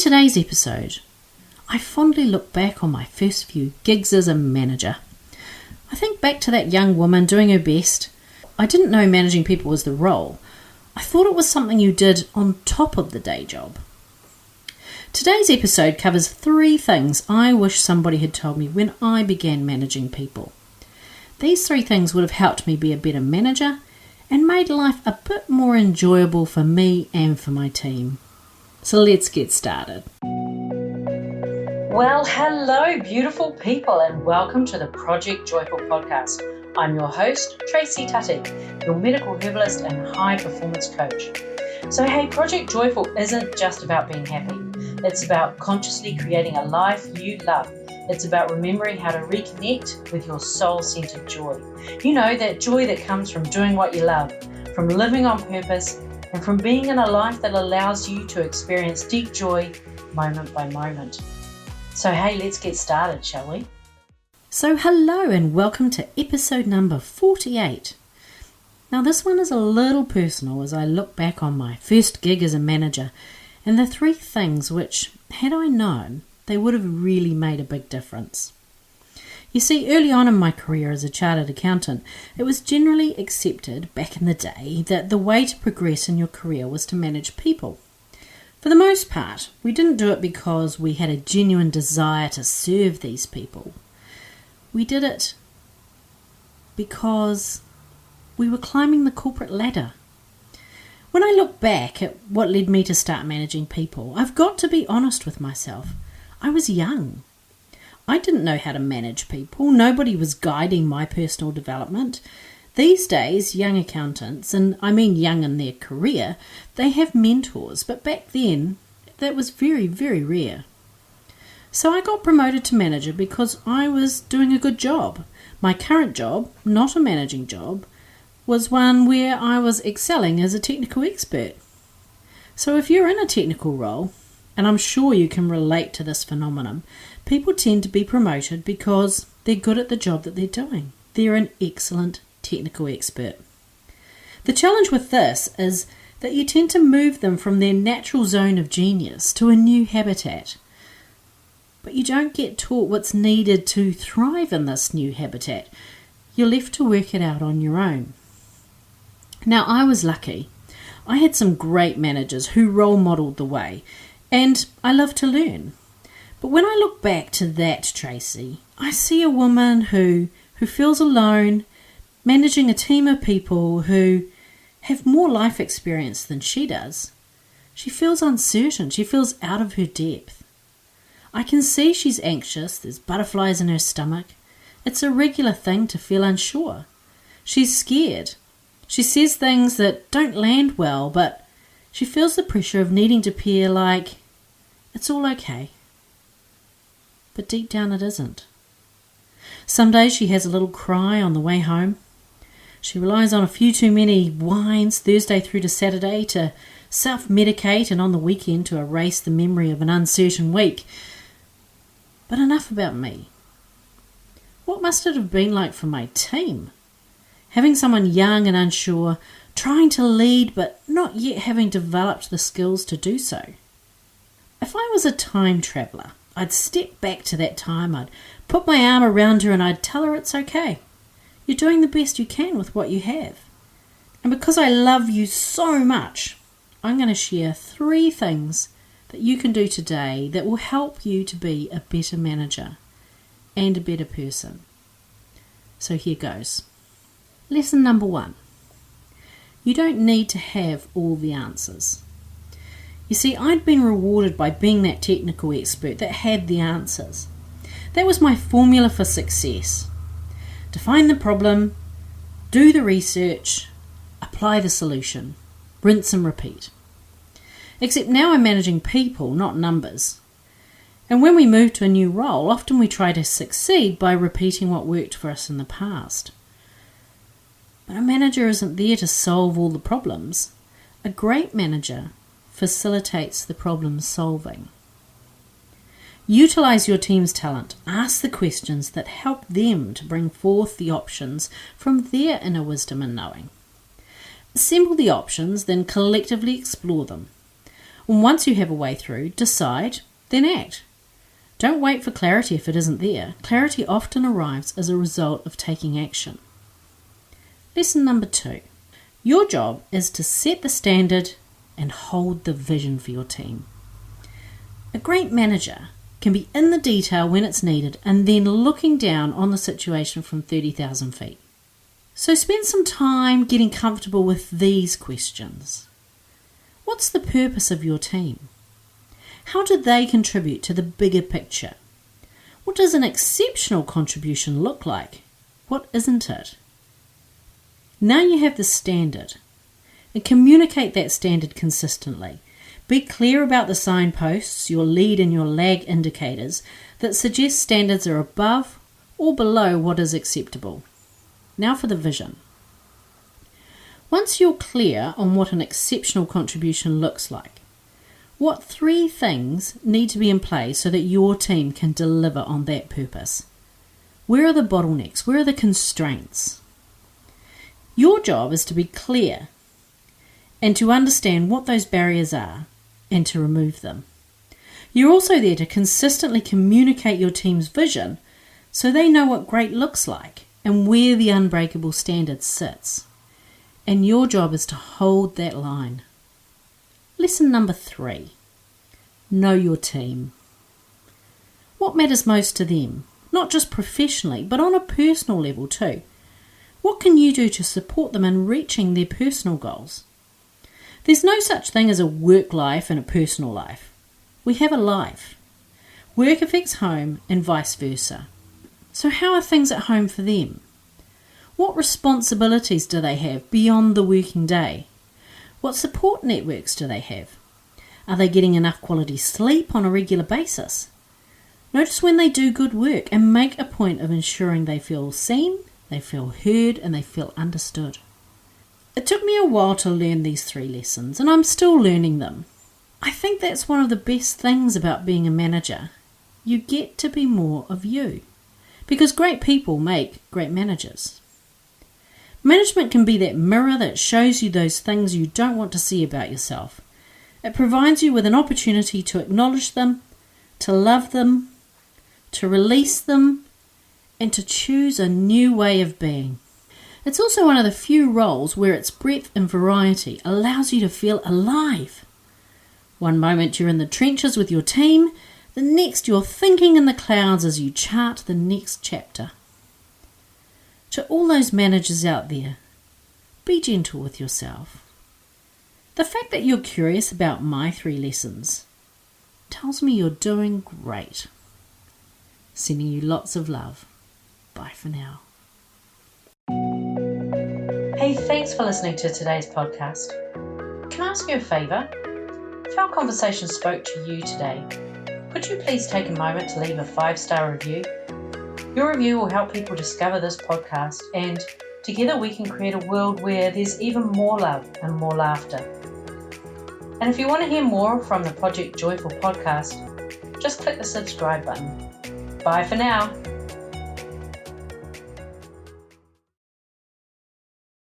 In today's episode, I fondly look back on my first few gigs as a manager. I think back to that young woman doing her best. I didn't know managing people was the role. I thought it was something you did on top of the day job. Today's episode covers 3 things I wish somebody had told me when I began managing people. These 3 things would have helped me be a better manager and made life a bit more enjoyable for me and for my team. So let's get started. Well, hello, beautiful people, and welcome to the Project Joyful podcast. I'm your host, Tracy, your medical herbalist and high performance coach. So, hey, Project Joyful isn't just about being happy. It's about consciously creating a life you love. It's about remembering how to reconnect with your soul-centered joy. You know, that joy that comes from doing what you love, from living on purpose, and from being in a life that allows you to experience deep joy moment by moment. So hey, let's get started, shall we? So hello and welcome to episode number 48. Now this one is a little personal as I look back on my first gig as a manager and the 3 things which, had I known, they would have really made a big difference. You see, early on in my career as a chartered accountant, it was generally accepted back in the day that the way to progress in your career was to manage people. For the most part, we didn't do it because we had a genuine desire to serve these people. We did it because we were climbing the corporate ladder. When I look back at what led me to start managing people, I've got to be honest with myself. I was young. I didn't know how to manage people. Nobody was guiding my personal development. These days, young accountants, and I mean young in their career, they have mentors, but back then, that was very, very rare. So I got promoted to manager because I was doing a good job. My current job, not a managing job, was one where I was excelling as a technical expert. So if you're in a technical role, and I'm sure you can relate to this phenomenon, people tend to be promoted because they're good at the job that they're doing. They're an excellent technical expert. The challenge with this is that you tend to move them from their natural zone of genius to a new habitat. But you don't get taught what's needed to thrive in this new habitat. You're left to work it out on your own. Now, I was lucky. I had some great managers who role modelled the way, and I love to learn. But when I look back to that Tracy, I see a woman who feels alone, managing a team of people who have more life experience than she does. She feels uncertain. She feels out of her depth. I can see she's anxious. There's butterflies in her stomach. It's a regular thing to feel unsure. She's scared. She says things that don't land well, but she feels the pressure of needing to appear like it's all okay. But deep down it isn't. Some days she has a little cry on the way home. She relies on a few too many wines Thursday through to Saturday to self-medicate and on the weekend to erase the memory of an uncertain week. But enough about me. What must it have been like for my team? Having someone young and unsure, trying to lead but not yet having developed the skills to do so. If I was a time traveller, I'd step back to that time, I'd put my arm around her and I'd tell her it's okay. You're doing the best you can with what you have. And because I love you so much, I'm going to share 3 things that you can do today that will help you to be a better manager and a better person. So here goes. Lesson number 1. You don't need to have all the answers. You see, I'd been rewarded by being that technical expert that had the answers. That was my formula for success. Define the problem, do the research, apply the solution, rinse and repeat. Except now I'm managing people, not numbers. And when we move to a new role, often we try to succeed by repeating what worked for us in the past. But a manager isn't there to solve all the problems. A great manager facilitates the problem solving. Utilize your team's talent. Ask the questions that help them to bring forth the options from their inner wisdom and knowing. Assemble the options, then collectively explore them. And once you have a way through, decide, then act. Don't wait for clarity if it isn't there. Clarity often arrives as a result of taking action. Lesson number 2. Your job is to set the standard and hold the vision for your team. A great manager can be in the detail when it's needed and then looking down on the situation from 30,000 feet. So spend some time getting comfortable with these questions. What's the purpose of your team? How do they contribute to the bigger picture? What does an exceptional contribution look like? What isn't it? Now you have the standard, and communicate that standard consistently. Be clear about the signposts, your lead and your lag indicators that suggest standards are above or below what is acceptable. Now for the vision. Once you're clear on what an exceptional contribution looks like, what 3 things need to be in place so that your team can deliver on that purpose? Where are the bottlenecks? Where are the constraints? Your job is to be clear and to understand what those barriers are and to remove them. You're also there to consistently communicate your team's vision so they know what great looks like and where the unbreakable standard sits. And your job is to hold that line. Lesson number 3. Know your team. What matters most to them? Not just professionally, but on a personal level too. What can you do to support them in reaching their personal goals? There's no such thing as a work life and a personal life. We have a life. Work affects home and vice versa. So how are things at home for them? What responsibilities do they have beyond the working day? What support networks do they have? Are they getting enough quality sleep on a regular basis? Notice when they do good work and make a point of ensuring they feel seen, they feel heard, and they feel understood. It took me a while to learn these 3 lessons, and I'm still learning them. I think that's one of the best things about being a manager. You get to be more of you, because great people make great managers. Management can be that mirror that shows you those things you don't want to see about yourself. It provides you with an opportunity to acknowledge them, to love them, to release them, and to choose a new way of being. It's also one of the few roles where its breadth and variety allows you to feel alive. One moment you're in the trenches with your team, the next you're thinking in the clouds as you chart the next chapter. To all those managers out there, be gentle with yourself. The fact that you're curious about my 3 lessons tells me you're doing great. Sending you lots of love. Bye for now. Hey, thanks for listening to today's podcast. Can I ask you a favour? If our conversation spoke to you today, could you please take a moment to leave a 5-star review? Your review will help people discover this podcast, and together we can create a world where there's even more love and more laughter. And if you want to hear more from the Project Joyful podcast, just click the subscribe button. Bye for now.